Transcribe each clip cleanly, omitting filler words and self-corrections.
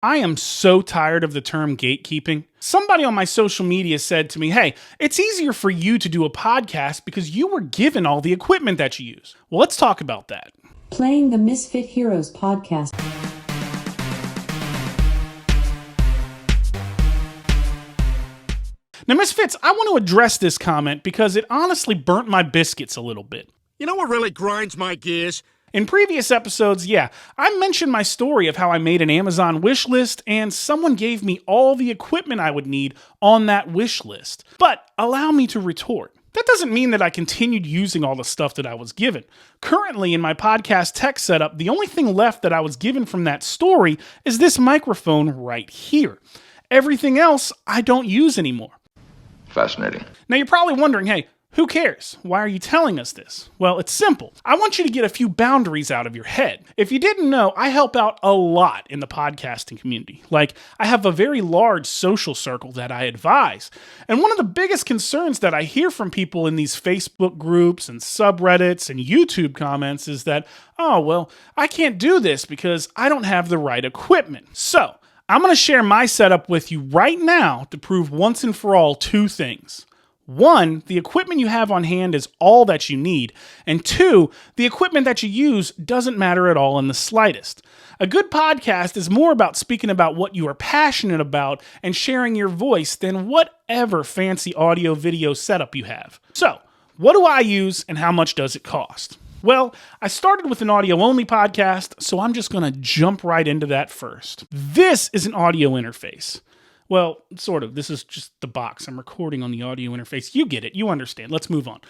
I am so tired of the term gatekeeping. Somebody on my social media said to me, hey, it's easier for you to do a podcast because you were given all the equipment that you use. Well, let's talk about that. Playing the Misfit Heroes podcast. Now, Misfits, I want to address this comment because it honestly burnt my biscuits a little bit. You know what really grinds my gears? In previous episodes, I mentioned my story of how I made an Amazon wish list and someone gave me all the equipment I would need on that wish list. But allow me to retort. That doesn't mean that I continued using all the stuff that I was given. Currently, in my podcast tech setup, the only thing left that I was given from that story is this microphone right here. Everything else I don't use anymore. Fascinating. Now you're probably wondering, hey, who cares? Why are you telling us this? Well, it's simple. I want you to get a few boundaries out of your head. If you didn't know, I help out a lot in the podcasting community. Like, I have a very large social circle that I advise. And one of the biggest concerns that I hear from people in these Facebook groups and subreddits and YouTube comments is that, oh, well, I can't do this because I don't have the right equipment. So, I'm going to share my setup with you right now to prove once and for all two things. One, the equipment you have on hand is all that you need. And two, the equipment that you use doesn't matter at all in the slightest. A good podcast is more about speaking about what you are passionate about and sharing your voice than whatever fancy audio video setup you have. So, what do I use and how much does it cost? Well, I started with an audio-only podcast, so I'm just going to jump right into that first. This is an audio interface. Well, sort of. This is just the box. I'm recording on the audio interface. You get it. You understand. Let's move on.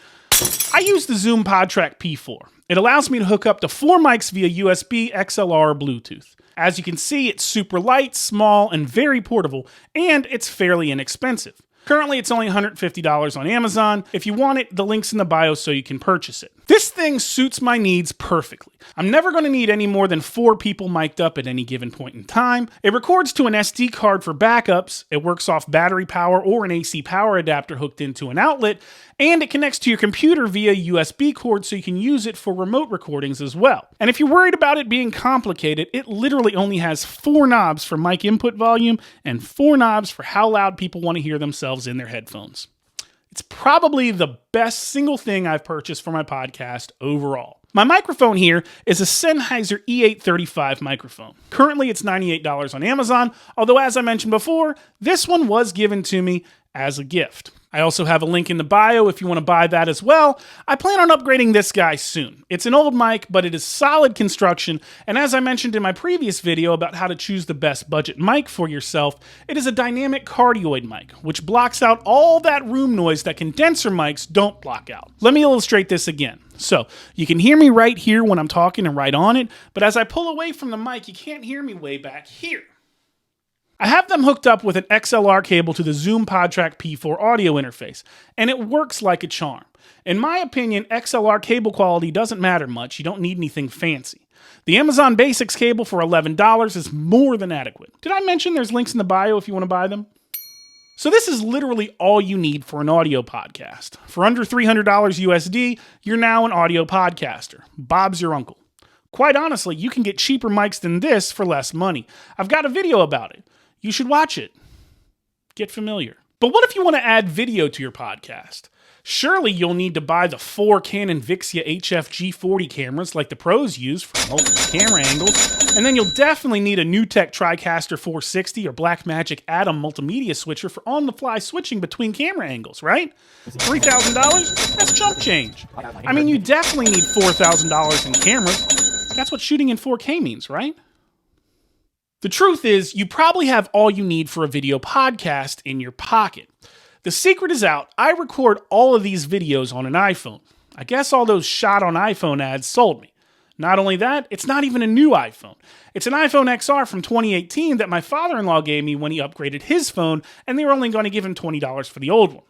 I use the VIIM PodTrak P4. It allows me to hook up to 4 mics via USB, XLR, or Bluetooth. As you can see, it's super light, small, and very portable, and it's fairly inexpensive. Currently, it's only $150 on Amazon. If you want it, the link's in the bio so you can purchase it. This thing suits my needs perfectly. I'm never going to need any more than 4 people mic'd up at any given point in time. It records to an SD card for backups. It works off battery power or an AC power adapter hooked into an outlet. And it connects to your computer via USB cord so you can use it for remote recordings as well. And if you're worried about it being complicated, it literally only has 4 knobs for mic input volume and 4 knobs for how loud people want to hear themselves in their headphones. It's probably the best single thing I've purchased for my podcast overall. My microphone here is a Sennheiser E835 microphone. Currently, it's $98 on Amazon, although as I mentioned before, this one was given to me as a gift. I also have a link in the bio if you want to buy that as well. I plan on upgrading this guy soon. It's an old mic, but it is solid construction, and as I mentioned in my previous video about how to choose the best budget mic for yourself, it is a dynamic cardioid mic, which blocks out all that room noise that condenser mics don't block out. Let me illustrate this again. So, you can hear me right here when I'm talking and right on it, but as I pull away from the mic, you can't hear me way back here. I have them hooked up with an XLR cable to the VIIM PodTrak P4 audio interface, and it works like a charm. In my opinion, XLR cable quality doesn't matter much. You don't need anything fancy. The Amazon Basics cable for $11 is more than adequate. Did I mention there's links in the bio if you want to buy them? So this is literally all you need for an audio podcast. For under $300 USD, you're now an audio podcaster. Bob's your uncle. Quite honestly, you can get cheaper mics than this for less money. I've got a video about it. You should watch it. Get familiar. But what if you want to add video to your podcast? Surely you'll need to buy the 4 Canon Vixia HF-G40 cameras like the pros use for multiple camera angles, and then you'll definitely need a NewTek TriCaster 460 or Blackmagic Atom multimedia switcher for on-the-fly switching between camera angles, right? $3,000? That's chump change. I mean, you definitely need $4,000 in cameras. That's what shooting in 4K means, right? The truth is, you probably have all you need for a video podcast in your pocket. The secret is out. I record all of these videos on an iPhone. I guess all those shot on iPhone ads sold me. Not only that, it's not even a new iPhone. It's an iPhone XR from 2018 that my father-in-law gave me when he upgraded his phone, and they were only going to give him $20 for the old one.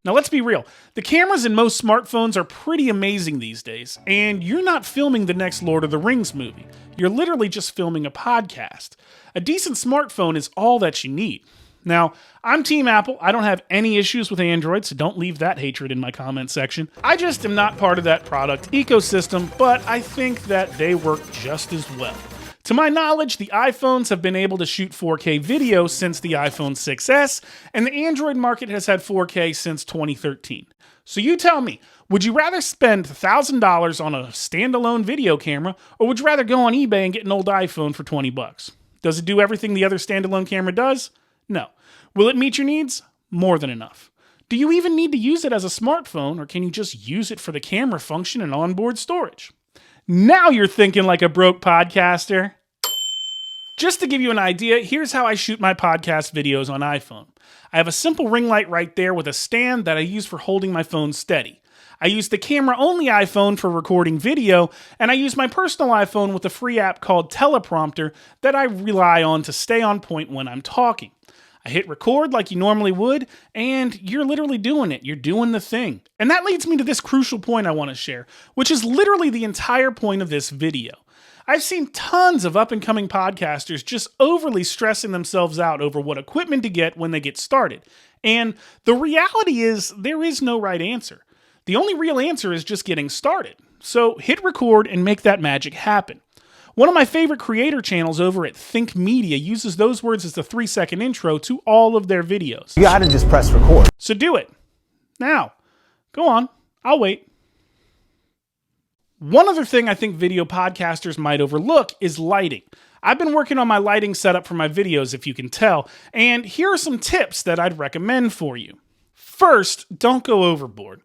Now let's be real, the cameras in most smartphones are pretty amazing these days, and you're not filming the next Lord of the Rings movie. You're literally just filming a podcast. A decent smartphone is all that you need. Now, I'm Team Apple. I don't have any issues with Android, so don't leave that hatred in my comment section. I just am not part of that product ecosystem, but I think that they work just as well. To my knowledge, the iPhones have been able to shoot 4K video since the iPhone 6S, and the Android market has had 4K since 2013. So you tell me, would you rather spend $1,000 on a standalone video camera, or would you rather go on eBay and get an old iPhone for 20 bucks? Does it do everything the other standalone camera does? No. Will it meet your needs? More than enough. Do you even need to use it as a smartphone, or can you just use it for the camera function and onboard storage? Now you're thinking like a broke podcaster. Just to give you an idea, here's how I shoot my podcast videos on iPhone. I have a simple ring light right there with a stand that I use for holding my phone steady. I use the camera-only iPhone for recording video, and I use my personal iPhone with a free app called Teleprompter that I rely on to stay on point when I'm talking. I hit record like you normally would, and you're literally doing it. You're doing the thing. And that leads me to this crucial point I want to share, which is literally the entire point of this video. I've seen tons of up-and-coming podcasters just overly stressing themselves out over what equipment to get when they get started. And the reality is, there is no right answer. The only real answer is just getting started. So hit record and make that magic happen. One of my favorite creator channels over at Think Media uses those words as the 3-second intro to all of their videos. You gotta just press record. So do it. Now, go on. I'll wait. One other thing I think video podcasters might overlook is lighting. I've been working on my lighting setup for my videos, if you can tell, and here are some tips that I'd recommend for you. First, don't go overboard.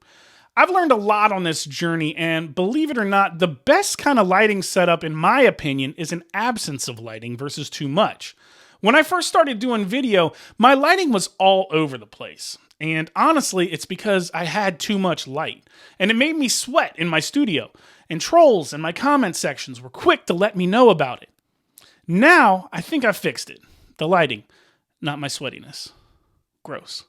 I've learned a lot on this journey, and believe it or not, the best kind of lighting setup, in my opinion, is an absence of lighting versus too much. When I first started doing video, my lighting was all over the place. And honestly, it's because I had too much light. And it made me sweat in my studio. And trolls in my comment sections were quick to let me know about it. Now, I think I fixed it. The lighting, not my sweatiness. Gross.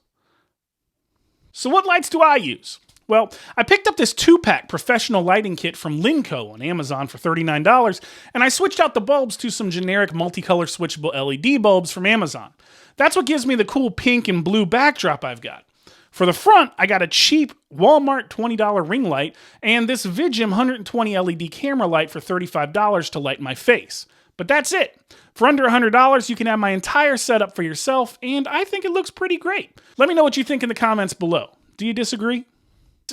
So what lights do I use? Well, I picked up this 2-pack professional lighting kit from Linko on Amazon for $39, and I switched out the bulbs to some generic multicolor switchable LED bulbs from Amazon. That's what gives me the cool pink and blue backdrop I've got. For the front, I got a cheap Walmart $20 ring light and this VIIM 120 LED camera light for $35 to light my face. But that's it. For under $100, you can have my entire setup for yourself, and I think it looks pretty great. Let me know what you think in the comments below. Do you disagree?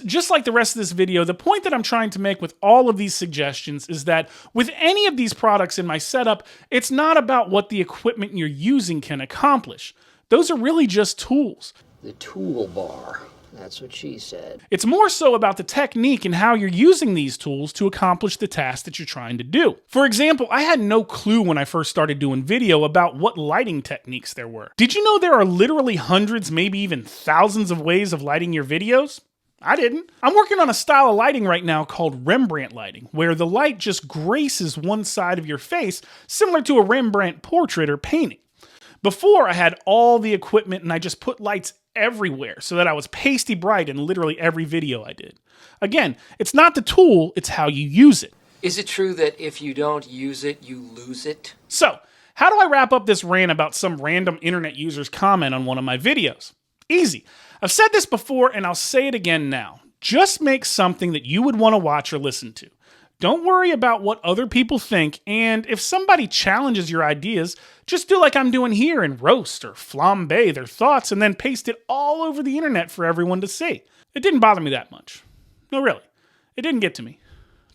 Just like the rest of this video, the point that I'm trying to make with all of these suggestions is that with any of these products in my setup, it's not about what the equipment you're using can accomplish. Those are really just tools. The toolbar. That's what she said. It's more so about the technique and how you're using these tools to accomplish the task that you're trying to do. For example, I had no clue when I first started doing video about what lighting techniques there were. Did you know there are literally hundreds, maybe even thousands of ways of lighting your videos? I didn't. I'm working on a style of lighting right now called Rembrandt lighting, where the light just graces one side of your face, similar to a Rembrandt portrait or painting. Before, I had all the equipment and I just put lights everywhere so that I was pasty bright in literally every video I did. Again, it's not the tool, it's how you use it. Is it true that if you don't use it, you lose it? So, how do I wrap up this rant about some random internet user's comment on one of my videos? Easy. I've said this before and I'll say it again now. Just make something that you would want to watch or listen to. Don't worry about what other people think, and if somebody challenges your ideas, just do like I'm doing here and roast or flambe their thoughts and then paste it all over the internet for everyone to see. It didn't bother me that much. No, really. It didn't get to me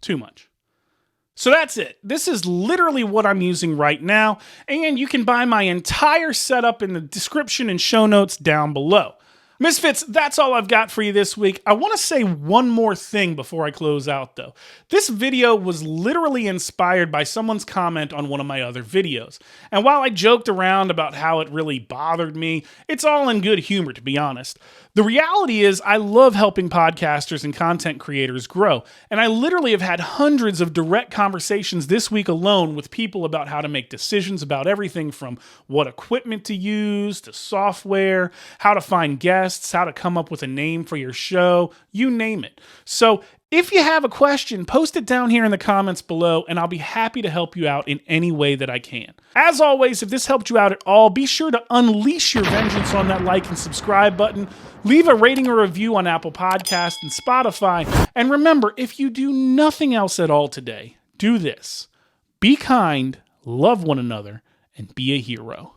too much. So that's it. This is literally what I'm using right now, and you can buy my entire setup in the description and show notes down below. Misfits, that's all I've got for you this week. I want to say one more thing before I close out, though. This video was literally inspired by someone's comment on one of my other videos. And while I joked around about how it really bothered me, it's all in good humor, to be honest. The reality is I love helping podcasters and content creators grow, and I literally have had hundreds of direct conversations this week alone with people about how to make decisions about everything from what equipment to use, to software, how to find guests, how to come up with a name for your show, you name it. So If you have a question, post it down here in the comments below, and I'll be happy to help you out in any way that I can. As always, if this helped you out at all, be sure to unleash your vengeance on that like and subscribe button. Leave a rating or review on Apple Podcasts and Spotify. And remember, if you do nothing else at all today, do this. Be kind, love one another, and be a hero.